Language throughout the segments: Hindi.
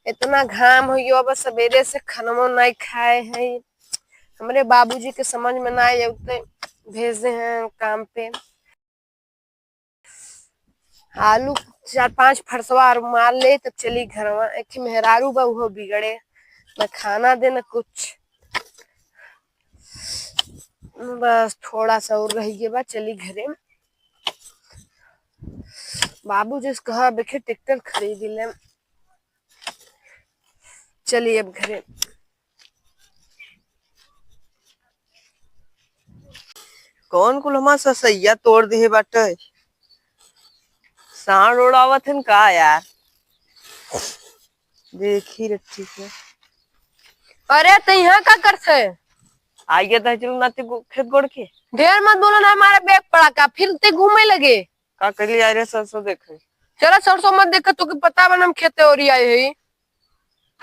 इतना घाम हो बस सवेरे से खाना नहीं खाए हैं। हमारे बाबूजी के समझ में ना आए भेजे हैं काम पे। आलू 4-5 फरसवा और मार ले तब चली घर। एक मेहरारू बहू बिगड़े न खाना दे न कुछ। बस थोड़ा सा और रह गया बा चली घरे। बाबू जिस कहा बेखे ट्रैक्टर खरीद ले। चलिए अब घरे। कौन कुल हमार ससैया तोड़ दे बाटे। सांड उड़ावत है का यार। देखी रखी से अरे तो यहाँ का करते आइए तो चलो नाते खेत गोड़ के ढेर मत बोलो ना। हमारा बैग पड़ा का फिर ते घूमे लगे। का कर लिया रे सरसों देखे। चलो सरसों मत देखो तो पता बना हम खेते और आए है।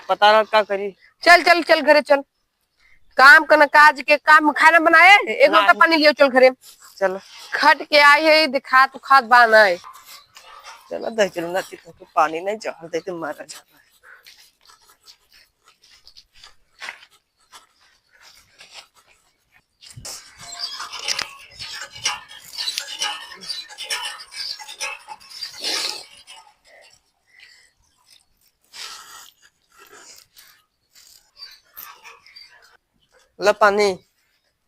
पता ना का करी। चल चल चल घरे चल। काम करना काज के काम खाना बनाए एक लोटा पानी लियो चल घरे। चलो खट के आई है दिखा तू खाद बाना है। चलो दे चलो नाते तो पानी नहीं जहर देते मारा जाना। ला पानी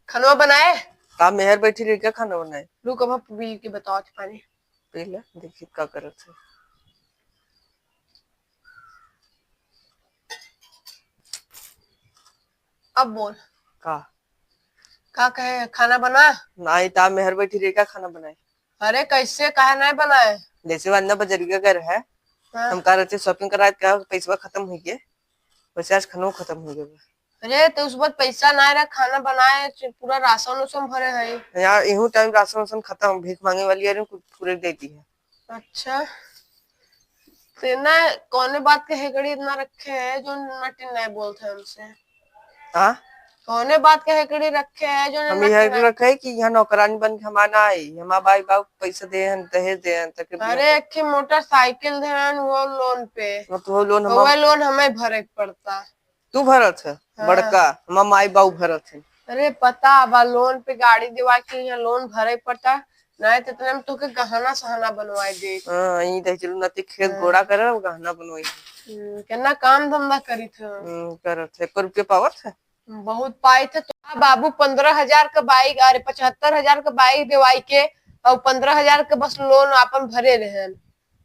खाना बनाए का मेहर बैठी रही क्या खाना बनाए। रुक अब पी के बताओ पानी पी ले देखी का करत है। अब बोल का कहे खाना बना। नहीं ता मेहर बैठी रही क्या खाना बनाए। अरे कैसे कहे नहीं बनाए। जैसे वन्ना बजरिया घर है। हाँ। हम कह रहे थे शॉपिंग करा क्या पैसा खत्म हो गया। वैसे आज खाना खत्म हो गया। अरे तो उस बात पैसा ना रहा खाना बनाए पूरा राशन उसन भरे है यार इहू टाइम राशन वासन खत्म भीख मांगे वाली है पूरे देती है। अच्छा तो ना कौन बात के हेकड़ी इतना रखे है जो नटी नहीं बोलते हमसे। हाँ कौन बात के हेकड़ी रखे है जो हम यह रखे है कि यहाँ नौकरानी बन के हमारा आई हमारा भाई बाबू पैसा दे दहेज दे अरे एक मोटरसाइकिल देन वो लोन पे तो लोन वो लोन हमें भरे पड़ता। तू भरत है। हाँ। बड़का हमार माई बाबू भरत है। अरे पता बा लोन पे गाड़ी दिवा के यहाँ लोन भरे पड़ता। नहीं तो तुम तो के गहना सहना बनवाए दे। हां यही दे चलो नती खेत घोड़ा करे गहना बनवाई। कितना काम धंधा करी थे करत है 1 रुपया पावत है। बहुत पाए थे तो बाबू 15,000 का बाइक अरे 75,000 का बाइक दिवाई के और 15,000 के बस लोन अपन भरे रहे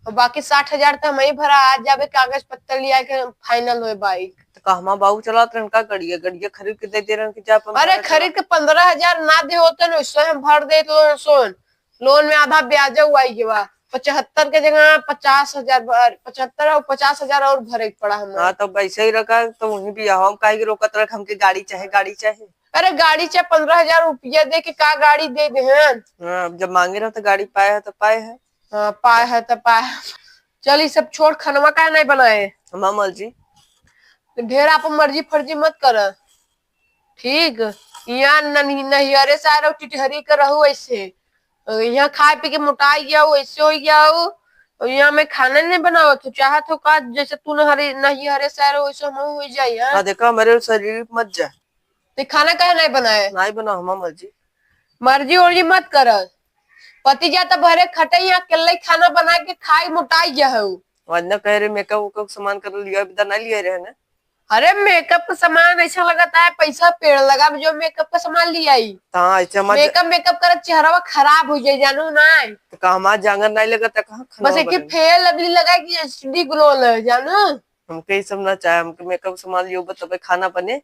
और बाकी 60,000 तो हम ही भरा। आज जाबे कागज पत्तर लिया के फाइनल हुए बाइक। तो कहमा बाबू चलात रहन का गड़िया गड़िया खरीद के दे दे रहन कि जा अरे खरीद के 15,000 ना दे होते न उससे हम भर दे तो सोन लोन में आधा ब्याज हुआ के बा 75 के जगह 50,000 75 और 50,000 और भरे पड़ा हम। हाँ तो वैसे ही रखा तो वही भी हम काहे के रोकत रख हमके गाड़ी चाहे गाड़ी चाहे। अरे गाड़ी चाहे 15,000 रुपया दे के का गाड़ी दे दे हैं। जब मांगे रहो तो गाड़ी पाए है तो पाए है। हाँ पाए है तो पाए। चल ये सब छोड़ खनवा का नहीं बनाए हम मर्जी ढेर आप मर्जी फर्जी मत कर। ठीक यहाँ नहीं अरे सारा टिटहरी कर रहू ऐसे यहाँ खा पी के मोटा गया वैसे हो गया और यहाँ में खाना नहीं बनाओ तो चाहत हो का जैसे तू नहीं हरे सारे वैसे हम हो जाए। देखा मेरे शरीर मत जा तो खाना कहे नहीं बनाए नहीं बना हम मर्जी मर्जी उर्जी मत कर। पति जाता भरे खटे यहाँ अकेले खाना बना के खाई मोटाई गया है वरना कह रहे मेकअप वेकअप सामान कर लिया बिदा नहीं लिए रहे ना। अरे मेकअप का सामान ऐसा लगता है पैसा पेड़ लगा जो मेकअप का सामान लिया मेकअप कर चेहरा खराब हो जाए जानू ना तो कहा जांगर नहीं लगा कहा बस एक फेल अभी लगा कि एचडी ग्लो है जानू। हमके सब ना चाहे हमके मेकअप सामान लियो तब खाना बने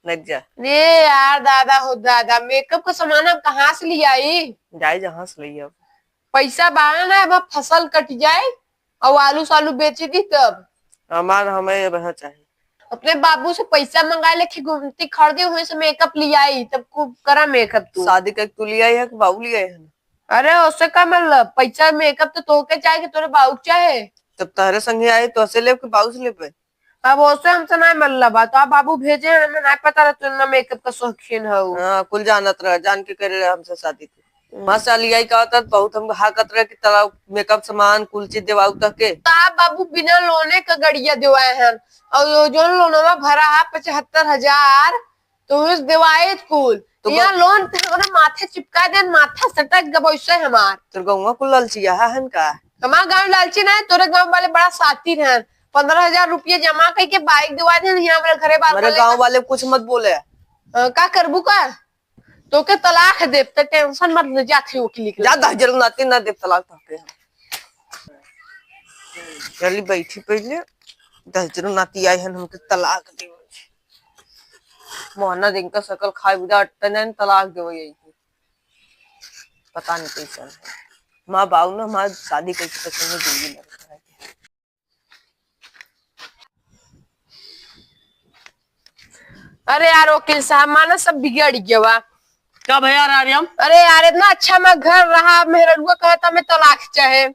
नहीं जा। रे यार दादा हो दादा मेकअप का सामान हम कहाँ से ले आई जाए जहां से लिया पैसा बाना ना अब फसल कट जाए और आलू सालू बेची दी तब हमार हमें वह चाहिए। अपने बाबू से पैसा मंगा ले कि घूमती खरीदे हुए से मेकअप ले आई तब खूब करा मेकअप तू शादी का तू लिया है कि बाबू लिया है। अरे उससे का मतलब पैसा मेकअप तो तोके चाहे कि तोरे बाबू चाहे तब तारे संगे आए तो ऐसे ले बाबू से ले पे अब उससे हमसे नहीं मिल रहा तो आप बाबू भेजे हमें नहीं पता रहा ना मेकअप का शौकीन है कुल जानत रहा जान के करे हमसे शादी थी। माँ साली आई का बहुत हम हाकत रहे कि तला मेकअप सामान कुल चीज देवाऊ तक के। साहब बाबू बिना लोने का गड़िया दिवाए हैं और जो लोनवा भरा है 75,000 तो उस दिवाए कुल तो यहाँ लोन पे हमारा माथे चिपका दे माथा सटक गब वैसे हमार तो गौवा कुल ललचिया हन का। हमारा गाँव लालची ना है तोरे गाँव वाले बड़ा सातिर हैं 15,000 रुपये जमा करके बाइक दिवा दे यहाँ मेरे घरे बार मेरे गाँव वाले कुछ मत बोले। का करबू का तो के तलाक दे तो टेंशन मत ले जाती वकील के ज्यादा जरूर नाती ना दे तलाक तक चली बैठी पहले 10 जरूर नाती आई हन हमके तलाक दे मोहना दिन का सकल खाए बिदा अट्टन तलाक देवे यही पता नहीं कैसा है। माँ बाबू ना हमारी शादी कैसे पसंद जिंदगी लग अरे यार वकील साहब माना सब बिगड़ गया कब है यार आर्यम? अरे यार इतना अच्छा मैं घर रहा मेहरुआ कहता मैं तलाक चाहे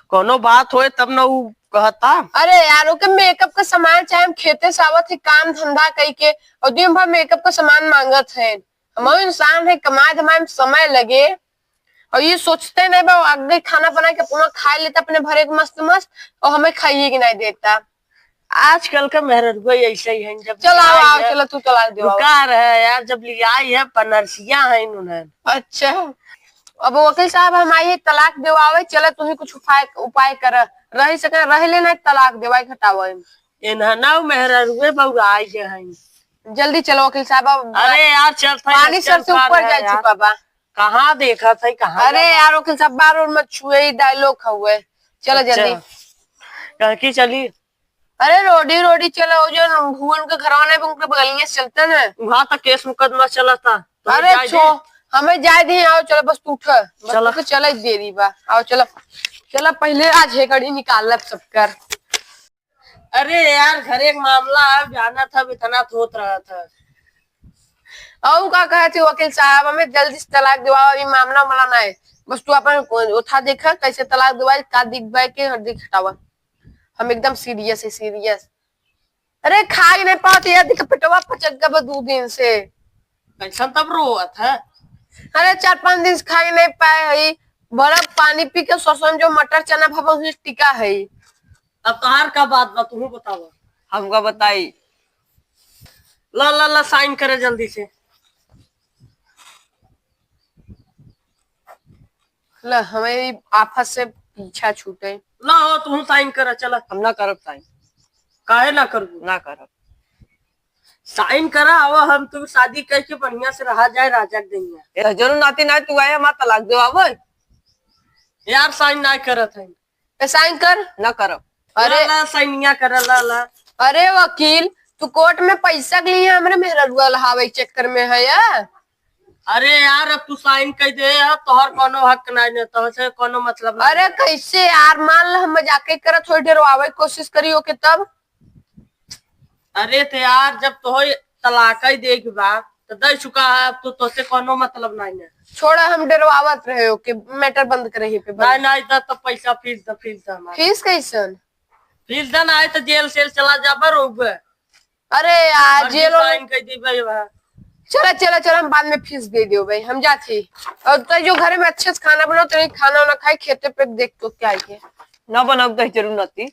कोनो बात होए तब न उ कहता। अरे यार ओके मेकअप का सामान चाहे हम खेते सावत है काम धंधा कई के और दिन भर मेकअप का सामान मांगत है हम इंसान है कमाए धमाए में समय लगे और ये सोचते नहीं बा आगे खाना बना के अपना खा लेता अपने भरे के मस्त मस्त और हमें खाइए कि नहीं देता। आजकल का मेहरुआ ऐसा ही है। जब चलो आओ चलो तू चला दे कार है यार जब लिया है पनरसिया है इन्होंने। अच्छा अब वकील साहब हम आई तलाक देवावे चले तुम्हें कुछ उपाय कर रह सके रह लेना तलाक देवाई घटावे इन्हना मेहरुए बउराई जे है। जल्दी चलो वकील साहब अरे यार चल पानी सर से ऊपर जा चुका बा। कहाँ देखा था कहाँ? अरे यार वकील साहब बार और मत छुए डायलॉग हुए चलो जल्दी कह की चली। अरे रोडी रोडी चलो जो भुवन के घर वाले उनके बगलिए से चलते ना वहाँ तक केस मुकदमा चला था। अरे छो हमें जाए दी आओ चलो बस तू उठ चलो तो चलो देरी बा आओ चलो चलो पहले आज है घड़ी निकाल सब कर। अरे यार घर एक मामला जाना था इतना होत रहा था और का कहते वकील साहब हमें जल्दी से तलाक दिवाओ अभी मामला वाला ना है बस तू अपन उठा देखा कैसे तलाक दिवाई का दिखवाए के हड्डी हटावा हम एकदम सीरियस है सीरियस। अरे खा ही नहीं पाते यार दिख पेटवा पचक गया 2 दिन से कैसा तब रोवत है। अरे 4-5 दिन से खा ही नहीं पाए है बर्फ पानी पी के सोसन जो मटर चना भापा उसमें टिका है। अब तोहार का बात बा तू बतावा हमका बताई। ला ला ला साइन करे जल्दी से। ल हमें आफत से पीछा छूटे ला हो तू साइन कर चला। हम ना करब साइन। काहे ना करबू? ना करब साइन करा आवा हम तुम शादी करके बढ़िया से रहा जाए राजा के देंगे। जरूर नाती ना तू आए हमारा तलाक देवावे यार साइन ना करत है साइन कर ना करब। अरे ला साइनिया कर ला ला। अरे वकील तू कोर्ट में पैसा के लिए हमारे मेहरुआ लहावे चक्कर में है या? अरे यार अब तू साइन कर दे तोहर कोनो हक नहीं तो से कोनो मतलब नहीं। अरे कैसे यार मान ला हम मजाक करत थोड़ी देर आवे कोशिश करियो के तब। अरे तो यार जब तो तलाक ही देख बा तो दे चुका है अब तो से कोनो मतलब नहीं है। छोड़ा हम डरवावत रहे हो कि मैटर बंद करे ही पे नहीं नहीं तो पैसा फीस हमारा फीस कैसन फीस देना है तो जेल सेल चला जा बरोब। अरे यार जेल साइन कर दी भाई चला चला चला हम बाद में फीस दे दियो भाई हम जाती और तो जो घर में अच्छे से खाना बनाओ तो खाना वाना खाए खेते पे देख तो क्या है ना बनाब जरूर नाती।